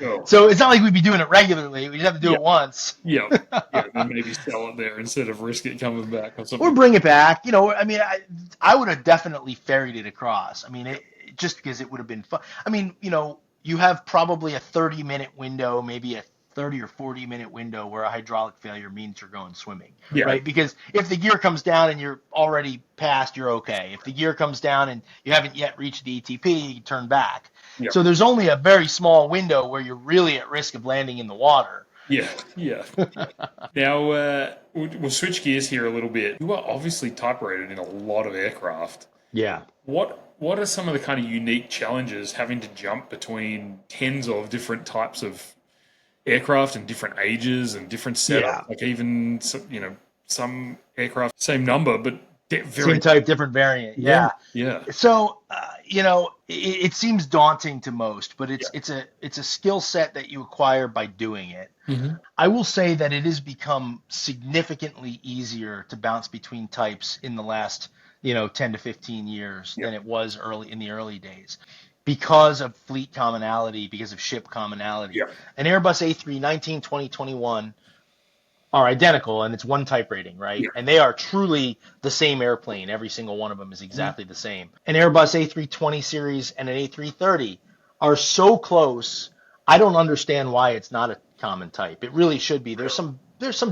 Oh. So it's not like we'd be doing it regularly. We'd have to do it once. Yeah. Yeah. Then maybe sell it there instead of risk it coming back or something. Or bring it back. I mean, I would have definitely ferried it across. I mean, just because it would have been fun. I mean, you have probably a 30-minute window, maybe a 30 or 40-minute window where a hydraulic failure means you're going swimming, right? Because if the gear comes down and you're already past, you're okay. If the gear comes down and you haven't yet reached the ETP, you turn back. Yeah. So there's only a very small window where you're really at risk of landing in the water. Yeah. Now, we'll switch gears here a little bit. You are obviously type rated in a lot of aircraft. Yeah. What are some of the kind of unique challenges having to jump between tens of different types of aircraft and different ages and different setups? Yeah. Like even, some aircraft, same number, but very same type, different variant. Yeah. So, it seems daunting to most, but it's a skill set that you acquire by doing it. Mm-hmm. I will say that it has become significantly easier to bounce between types in the last 10 to 15 years than it was in the early days, because of fleet commonality, because of ship commonality. Yeah. An Airbus A319 2021 are identical, and it's one type rating, right? Yeah. And they are truly the same airplane. Every single one of them is exactly the same. An Airbus A320 series and an A330 are so close. I don't understand why it's not a common type. It really should be. There's some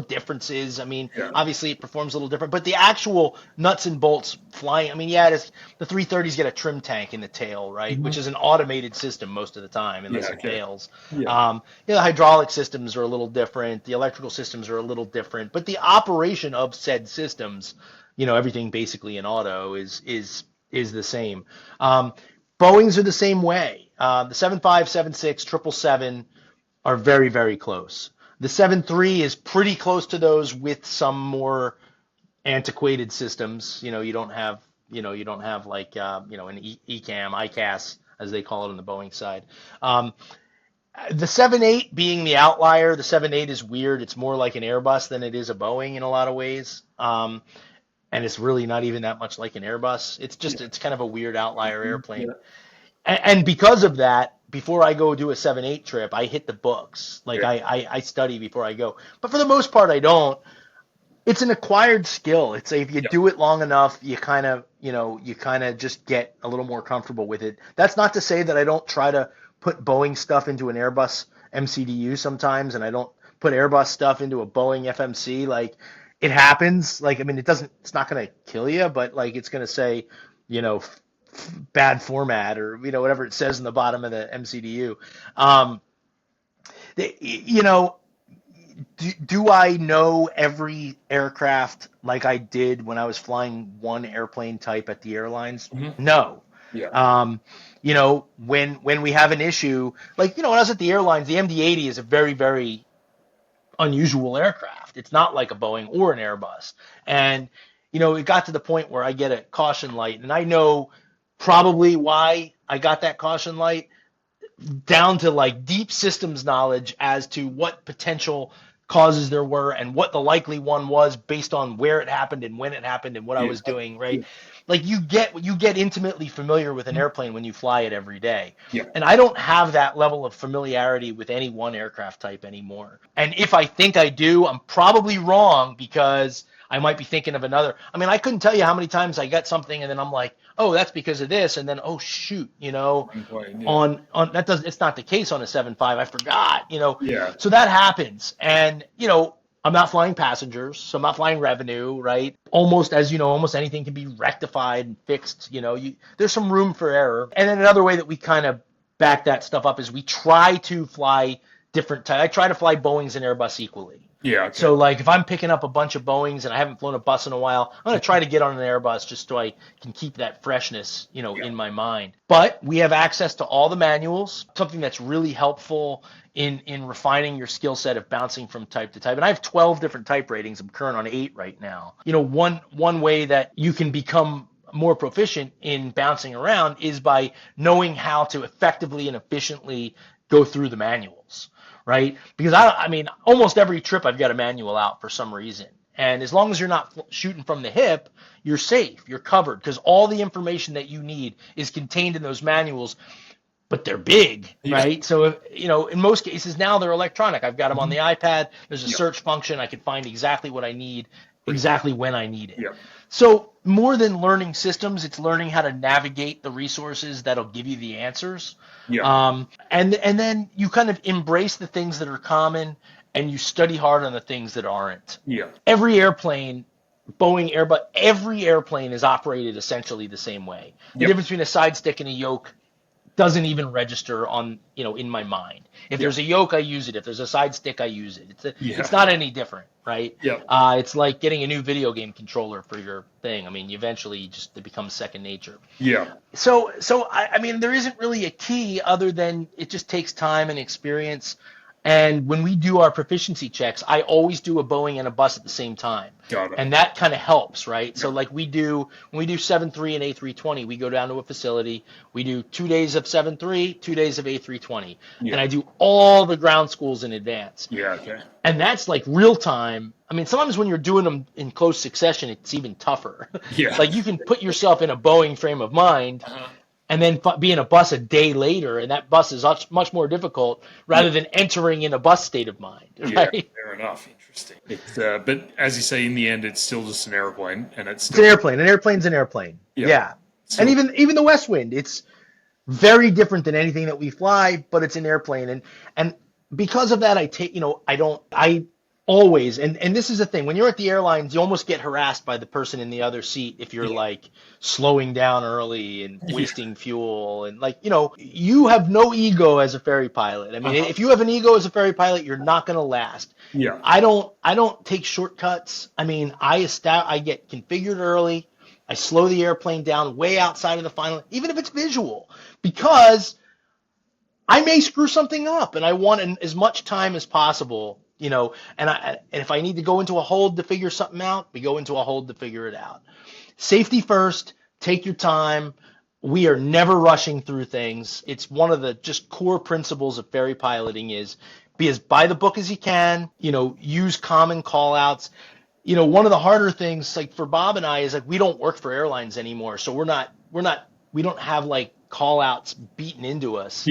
differences. I mean, obviously it performs a little different, but the actual nuts and bolts flying, I mean, the 330s get a trim tank in the tail, right? Mm-hmm. Which is an automated system most of the time, unless it fails. Yeah. The hydraulic systems are a little different. The electrical systems are a little different, but the operation of said systems, everything basically in auto is the same. Boeings are the same way. The 75, 76, 777 are very, very close. The 7.3 is pretty close to those with some more antiquated systems. You don't have like an ECAM, ICAS, as they call it on the Boeing side. The 7.8 being the outlier, the 7.8 is weird. It's more like an Airbus than it is a Boeing in a lot of ways. And it's really not even that much like an Airbus. It's kind of a weird outlier airplane. Yeah. And because of that, before I go do a 7.8 trip, I hit the books. Like I study before I go. But for the most part, I don't. It's an acquired skill. It's if you do it long enough, you kind of just get a little more comfortable with it. That's not to say that I don't try to put Boeing stuff into an Airbus MCDU sometimes, and I don't put Airbus stuff into a Boeing FMC. Like, it happens. Like, I mean, it's not going to kill you, but like it's going to say, bad format or whatever it says in the bottom of the MCDU. Do I know every aircraft like I did when I was flying one airplane type at the airlines? Mm-hmm. No. Yeah. When we have an issue, like, when I was at the airlines, the MD-80 is a very, very unusual aircraft. It's not like a Boeing or an Airbus. And, it got to the point where I get a caution light, and I know probably why I got that caution light, down to like deep systems knowledge as to what potential causes there were and what the likely one was based on where it happened and when it happened and what I was doing, right? Like you get intimately familiar with an airplane when you fly it every day. Yeah. And I don't have that level of familiarity with any one aircraft type anymore. And if I think I do, I'm probably wrong, because I might be thinking of another. I mean, I couldn't tell you how many times I got something and then I'm like, oh, that's because of this, and then, oh shoot, on that doesn't, it's not the case on a 7.5. I forgot, Yeah. So that happens. And I'm not flying passengers, so I'm not flying revenue, right? Almost, as you know, almost anything can be rectified and fixed. There's some room for error. And then another way that we kind of back that stuff up is we try to fly different types. I try to fly Boeings and Airbus equally. Yeah. Okay. So like if I'm picking up a bunch of Boeings and I haven't flown a bus in a while, I'm going to try to get on an Airbus just so I can keep that freshness, in my mind. But we have access to all the manuals, something that's really helpful in refining your skill set of bouncing from type to type. And I have 12 different type ratings. I'm current on 8 right now. One way that you can become more proficient in bouncing around is by knowing how to effectively and efficiently go through the manuals. Right? Because I mean, almost every trip I've got a manual out for some reason. And as long as you're not shooting from the hip, you're safe, you're covered, because all the information that you need is contained in those manuals, but they're big, right? So, in most cases now they're electronic. I've got them on the iPad. There's a search function. I can find exactly what I need, exactly when I need it. So more than learning systems, it's learning how to navigate the resources that'll give you the answers. And then you kind of embrace the things that are common and you study hard on the things that aren't. Every airplane, Boeing, Airbus, every airplane is operated essentially the same way. The difference between a side stick and a yoke doesn't even register on, in my mind. If there's a yoke, I use it. If there's a side stick, I use it. It's not any different, right? It's like getting a new video game controller for your thing. I mean, eventually it becomes second nature. So I mean, there isn't really a key other than it just takes time and experience. And when we do our proficiency checks, I always do a Boeing and a bus at the same time. And that kind of helps, right? So like when we do 7.3 and A320, we go down to a facility. We do 2 days of 7.3, 2 days of A320. And I do all the ground schools in advance. And that's like real time. I mean, sometimes when you're doing them in close succession, it's even tougher. Like you can put yourself in a Boeing frame of mind and then be in a bus a day later, and that bus is much more difficult rather than entering in a bus state of mind. Right? Fair enough. Interesting. But as you say, in the end, it's still just an airplane, and it's an airplane. An airplane's an airplane. So, and even the West Wind, it's very different than anything that we fly, but it's an airplane, and because of that, I always, and this is the thing, when you're at the airlines, you almost get harassed by the person in the other seat if you're like slowing down early and wasting fuel, and you have no ego as a ferry pilot. I mean, if you have an ego as a ferry pilot, you're not going to last. I don't take shortcuts. I mean, I get configured early. I slow the airplane down way outside of the final, even if it's visual, because I may screw something up and I want as much time as possible. And if I need to go into a hold to figure something out, we go into a hold to figure it out. Safety first, take your time. We are never rushing through things. It's one of the just core principles of ferry piloting is be as by the book as you can, use common call outs. One of the harder things, like for Bob and I, is like we don't work for airlines anymore. So we don't have like call outs beaten into us.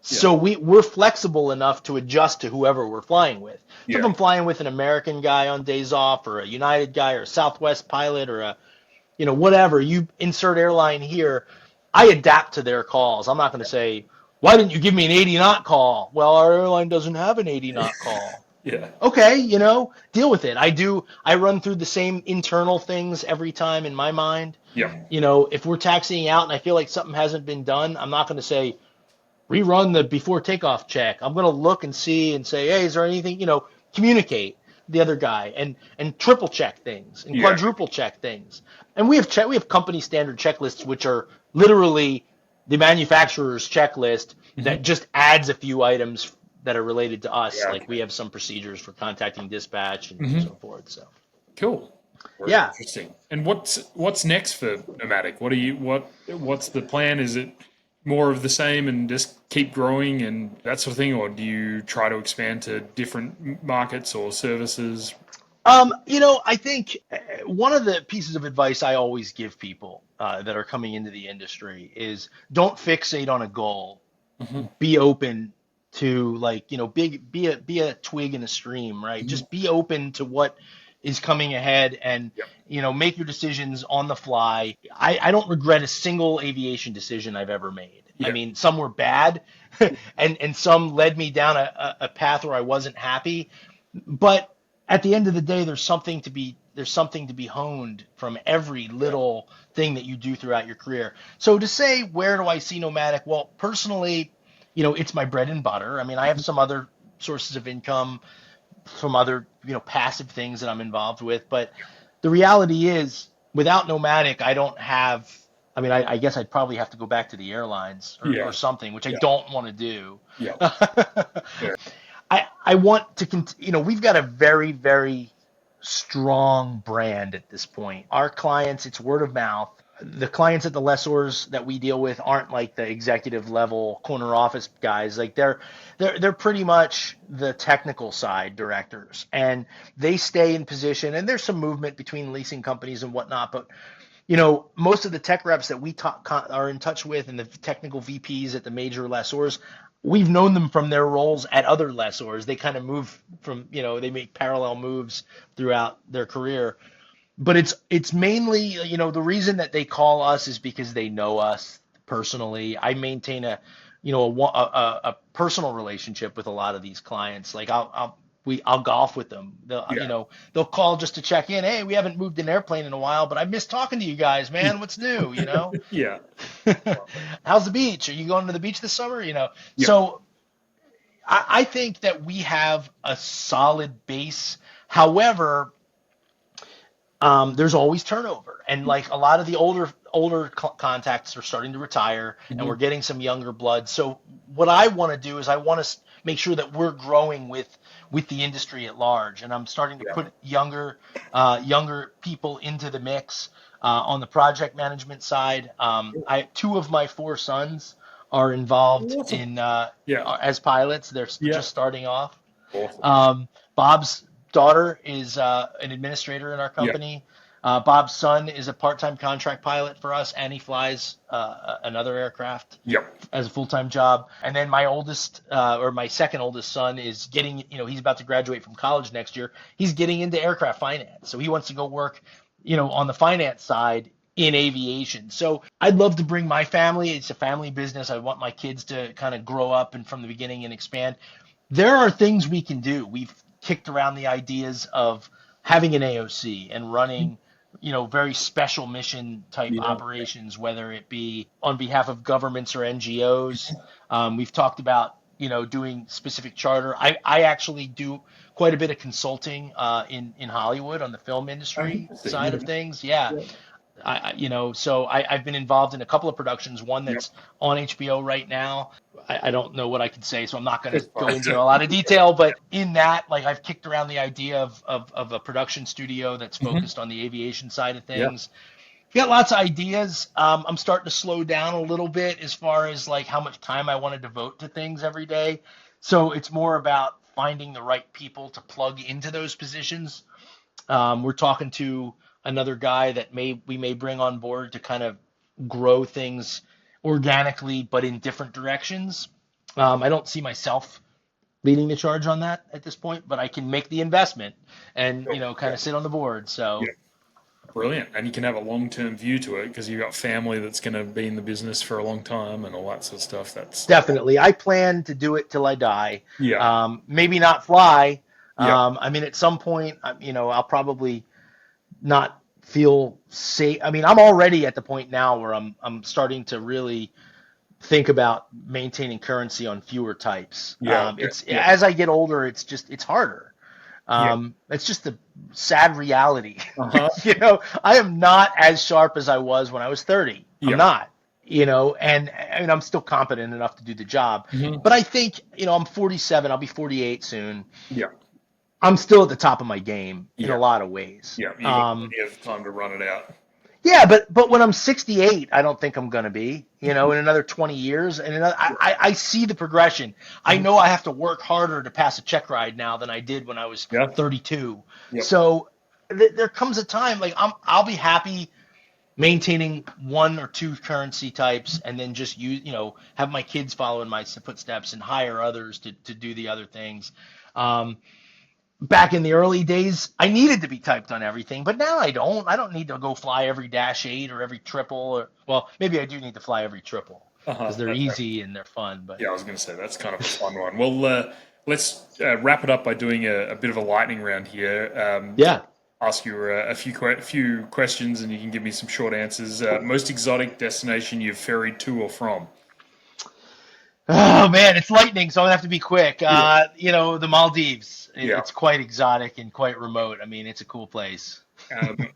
So we're flexible enough to adjust to whoever we're flying with. So if I'm flying with an American guy on days off, or a United guy, or a Southwest pilot, or a whatever, you insert airline here, I adapt to their calls. I'm not going to say, why didn't you give me an 80 knot call? Well, our airline doesn't have an 80 knot call. Okay, deal with it. I run through the same internal things every time in my mind. If we're taxiing out and I feel like something hasn't been done, I'm not going to say, rerun the before takeoff check. I'm going to look and see and say, hey, is there anything, communicate. the other guy and triple check things and Yeah. quadruple check things. And we have company standard checklists, which are literally the manufacturer's checklist that just adds a few items that are related to us. Yeah, Like we okay. have some procedures for contacting dispatch and so forth. So Cool. Very yeah. interesting. And what's next for Nomadic? What's the plan? Is it more of the same and just keep growing and that sort of thing, or do you try to expand to different markets or services? I think one of the pieces of advice I always give people that are coming into the industry is don't fixate on a goal. Be open to be a twig in a stream, right? Just be open to what is coming ahead and Yep. make your decisions on the fly. I don't regret a single aviation decision I've ever made. I Yeah. mean, some were bad and some led me down a path where I wasn't happy. But at the end of the day, there's something to be honed from every little thing that you do throughout your career. So to say, where do I see Nomadic? Well, personally, it's my bread and butter. I mean, I have some other sources of income from other, passive things that I'm involved with. But the reality is, without Nomadic, I don't have. I mean, I guess I'd probably have to go back to the airlines or something, which I don't want to do. Yeah. Yeah. I want to continue. We've got a very, very strong brand at this point. Our clients, it's word of mouth. The clients at the lessors that we deal with aren't like the executive level corner office guys. Like they're pretty much the technical side directors, and they stay in position. And there's some movement between leasing companies and whatnot, but most of the tech reps that we are in touch with and the technical VPs at the major lessors, we've known them from their roles at other lessors. They kind of move from, they make parallel moves throughout their career. But it's mainly, the reason that they call us is because they know us personally. I maintain a personal relationship with a lot of these clients. Like I'll golf with them. They'll call just to check in. Hey, we haven't moved an airplane in a while, but I miss talking to you guys, man. What's new? Yeah. How's the beach? Are you going to the beach this summer? Yeah. So I think that we have a solid base. However, there's always turnover, and like a lot of the older contacts are starting to retire, and we're getting some younger blood. So what I want to do is I want to make sure that we're growing with the industry at large, and I'm starting to put younger people into the mix on the project management side. Two of my four sons are involved in as pilots. They're just starting off. Awesome. Bob's daughter is an administrator in our company. Bob's son is a part-time contract pilot for us, and he flies another aircraft as a full-time job. And then my second oldest son is getting, he's about to graduate from college next year. He's getting into aircraft finance. So he wants to go work, on the finance side in aviation. So I'd love to bring my family. It's a family business. I want my kids to kind of grow up and from the beginning and expand. There are things we can do. We've kicked around the ideas of having an AOC and running, very special mission type operations, whether it be on behalf of governments or NGOs. We've talked about, doing specific charter. I actually do quite a bit of consulting in Hollywood on the film industry side of things. Yeah. So I've been involved in a couple of productions, one that's on HBO right now. I don't know what I can say, so I'm not going to go into a lot of detail, but in that, like, I've kicked around the idea of a production studio that's focused on the aviation side of things. Got lots of ideas. I'm starting to slow down a little bit as far as like how much time I want to devote to things every day. So it's more about finding the right people to plug into those positions. We're talking to another guy that we may bring on board to kind of grow things organically, but in different directions. I don't see myself leading the charge on that at this point, but I can make the investment and, kind of sit on the board. So Brilliant. And you can have a long-term view to it because you've got family that's going to be in the business for a long time and all that sort of stuff. That's definitely. I plan to do it till I die. Yeah. Maybe not fly. Yeah. I mean, at some point, I'll probably not feel safe. I mean, I'm already at the point now where I'm starting to really think about maintaining currency on fewer types. As I get older, it's harder. It's just the sad reality. Uh-huh. I am not as sharp as I was when I was 30. Yeah. I'm not, and I'm still competent enough to do the job. Mhm. But I think, I'm 47. I'll be 48 soon. Yeah. I'm still at the top of my game in Yeah. a lot of ways. Yeah. You got plenty of time to run it out. Yeah, but when I'm 68, I don't think I'm going to be, in another 20 years. And I see the progression. I know I have to work harder to pass a check ride now than I did when I was Yeah. 32. Yep. So there comes a time, like I'll be happy maintaining one or two currency types and then just have my kids follow in my footsteps and hire others to do the other things. Back in the early days, I needed to be typed on everything, but now I don't. I don't need to go fly every -8 or every triple. Well, maybe I do need to fly every triple because they're easy and they're fun. But yeah, I was going to say that's kind of a fun one. Well, let's wrap it up by doing a bit of a lightning round here. yeah. Ask you a few questions, and you can give me some short answers. Most exotic destination you've ferried to or from? Oh man, it's lightning, so I'm gonna have to be quick. Yeah. The Maldives. Yeah. It's quite exotic and quite remote. I mean, it's a cool place.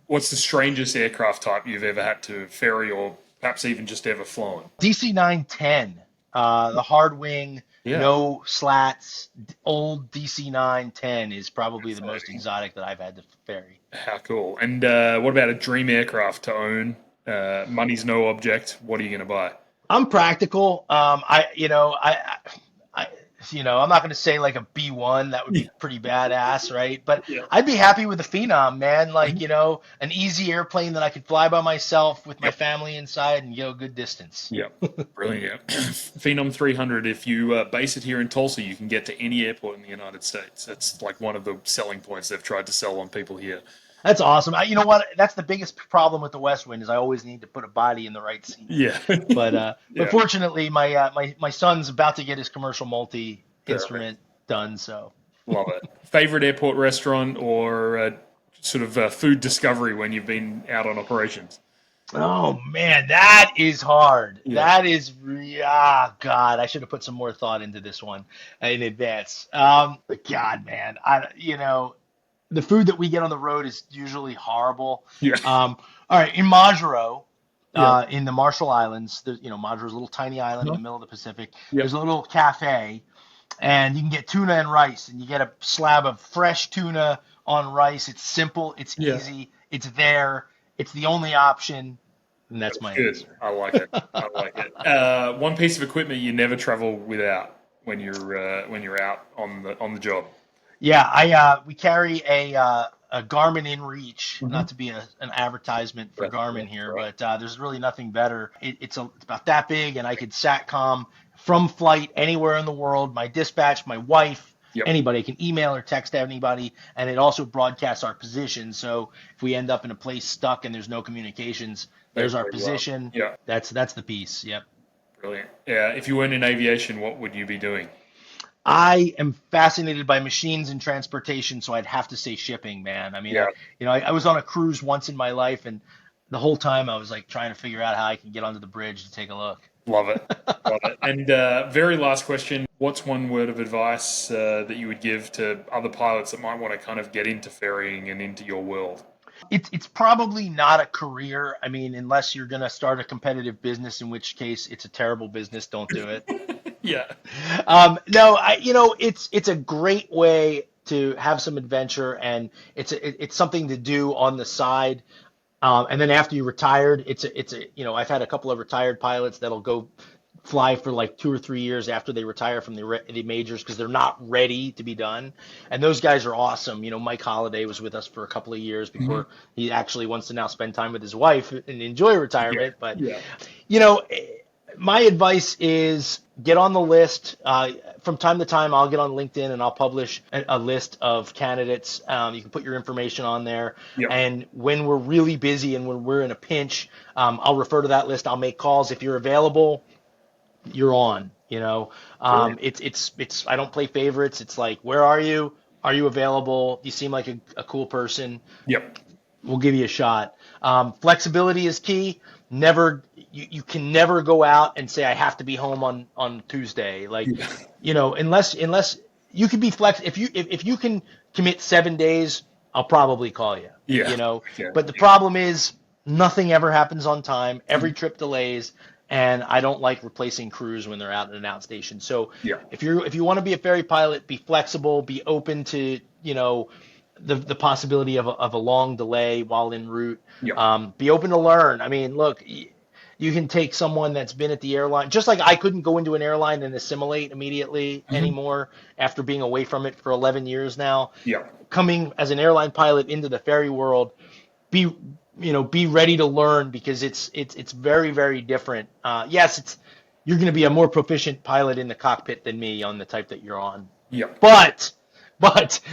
What's the strangest aircraft type you've ever had to ferry, or perhaps even just ever flown? DC-910, the hard wing, Yeah. no slats, old DC-910 is probably the most Fascinating. exotic that I've had to ferry. How cool! And what about a dream aircraft to own? Money's no object. What are you going to buy? I'm practical. I'm not going to say like a B1. That would be pretty badass, right? But Yeah. I'd be happy with a Phenom, man. Like, an easy airplane that I could fly by myself with my family inside and go a good distance. Yeah, brilliant. Yeah. Phenom 300. If you base it here in Tulsa, you can get to any airport in the United States. That's like one of the selling points they've tried to sell on people here. That's awesome. You know what? That's the biggest problem with the West Wind is I always need to put a body in the right seat. Yeah. But fortunately, my son's about to get his commercial multi instrument done. So Love it. Favorite airport restaurant or sort of food discovery when you've been out on operations? oh man, that is hard. Yeah. That is God. I should have put some more thought into this one in advance. But God, man, the food that we get on the road is usually horrible. Yeah. All right, in Majuro, Yeah. in the Marshall Islands, Majuro's a little tiny island in the middle of the Pacific. Yeah. There's a little cafe, and you can get tuna and rice, and you get a slab of fresh tuna on rice. It's simple, it's Yeah. easy, it's there, it's the only option, and that's my Good. answer. I like it. I like it. One piece of equipment you never travel without when you're out on the job. Yeah, we carry a Garmin InReach, not to be an advertisement for Garmin here, right. but there's really nothing better. It's about that big, and I could SATCOM from flight anywhere in the world. My dispatch, my wife, Yep. anybody can email or text anybody, and it also broadcasts our position. So if we end up in a place stuck and there's no communications, there's our Very well. position. Yeah. That's the piece. Yep. Brilliant. Yeah. If you weren't in aviation, what would you be doing? I am fascinated by machines and transportation, so I'd have to say shipping, man. I mean, Yeah. I was on a cruise once in my life, and the whole time I was like trying to figure out how I can get onto the bridge to take a look. Love it. Love it. And very last question. What's one word of advice that you would give to other pilots that might want to kind of get into ferrying and into your world? It's probably not a career. I mean, unless you're going to start a competitive business, in which case it's a terrible business. Don't do it. Yeah. No, it's a great way to have some adventure, and it's something to do on the side. And then after you're retired, I've had a couple of retired pilots that'll go fly for like 2 or 3 years after they retire from the majors because they're not ready to be done. And those guys are awesome. Mike Holliday was with us for a couple of years before he actually wants to now spend time with his wife and enjoy retirement. But, my advice is get on the list. From time to time, I'll get on LinkedIn and I'll publish a list of candidates. You can put your information on there. Yep. And when we're really busy and when we're in a pinch, I'll refer to that list. I'll make calls. If you're available, you're on. It's I don't play favorites. It's like, where are you? Are you available? You seem like a cool person. Yep. We'll give you a shot. Flexibility is key. You can never go out and say I have to be home on Tuesday. Like, unless you can be if you can commit 7 days, I'll probably call you. Yeah. You know, Yeah. but the problem is nothing ever happens on time. Every trip delays, and I don't like replacing crews when they're out at an outstation. So Yeah. if you want to be a ferry pilot, be flexible, be open to, you know, the possibility of a long delay while en route. Yeah. Be open to learn. I mean, look, you can take someone that's been at the airline, just like I couldn't go into an airline and assimilate immediately anymore after being away from it for 11 years now. Yeah. Coming as an airline pilot into the ferry world, be ready to learn, because it's very, very different. Yes, you're going to be a more proficient pilot in the cockpit than me on the type that you're on. Yeah. But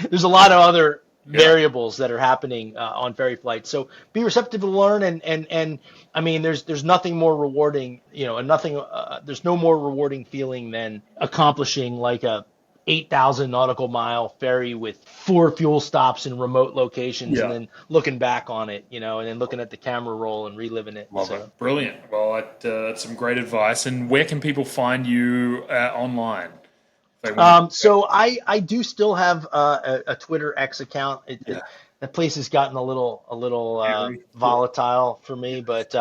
there's a lot of other variables that are happening on ferry flights. So be receptive to learn, and I mean, there's nothing more rewarding, there's no more rewarding feeling than accomplishing like a 8,000 nautical mile ferry with 4 fuel stops in remote locations, and then looking back on it, and then looking at the camera roll and reliving it. Love it. Brilliant. Well, that's some great advice. And where can people find you online? So I do still have a Twitter X account. That place has gotten a little volatile for me, but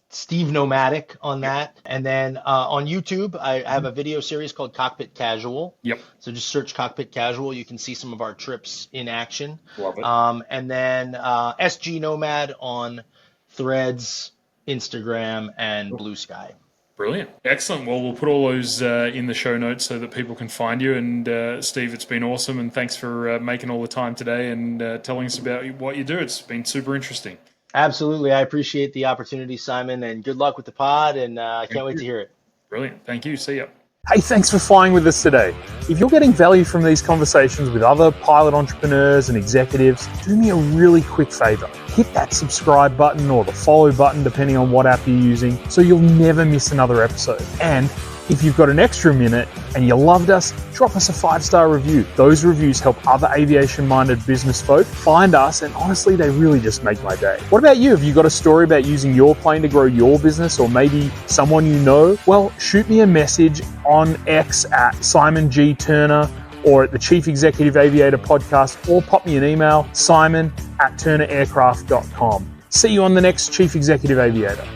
Steve Nomadic on that. And then on YouTube, I have a video series called Cockpit Casual. Yep. So just search Cockpit Casual. You can see some of our trips in action. Love it. And then SG Nomad on Threads, Instagram, and Blue Sky. Brilliant. Excellent. Well, we'll put all those in the show notes so that people can find you. And Steve, it's been awesome. And thanks for making all the time today and telling us about what you do. It's been super interesting. Absolutely. I appreciate the opportunity, Simon, and good luck with the pod. And I can't wait to hear it. Brilliant. Thank you. See ya. Hey, thanks for flying with us today. If you're getting value from these conversations with other pilot entrepreneurs and executives, do me a really quick favor. Hit that subscribe button or the follow button, depending on what app you're using, so you'll never miss another episode. And if you've got an extra minute and you loved us, drop us a 5-star review. Those reviews help other aviation-minded business folk find us, and honestly, they really just make my day. What about you? Have you got a story about using your plane to grow your business, or maybe someone you know? Well, shoot me a message on X at Simon G. Turner or at the Chief Executive Aviator podcast, or pop me an email, simon@turneraircraft.com. See you on the next Chief Executive Aviator.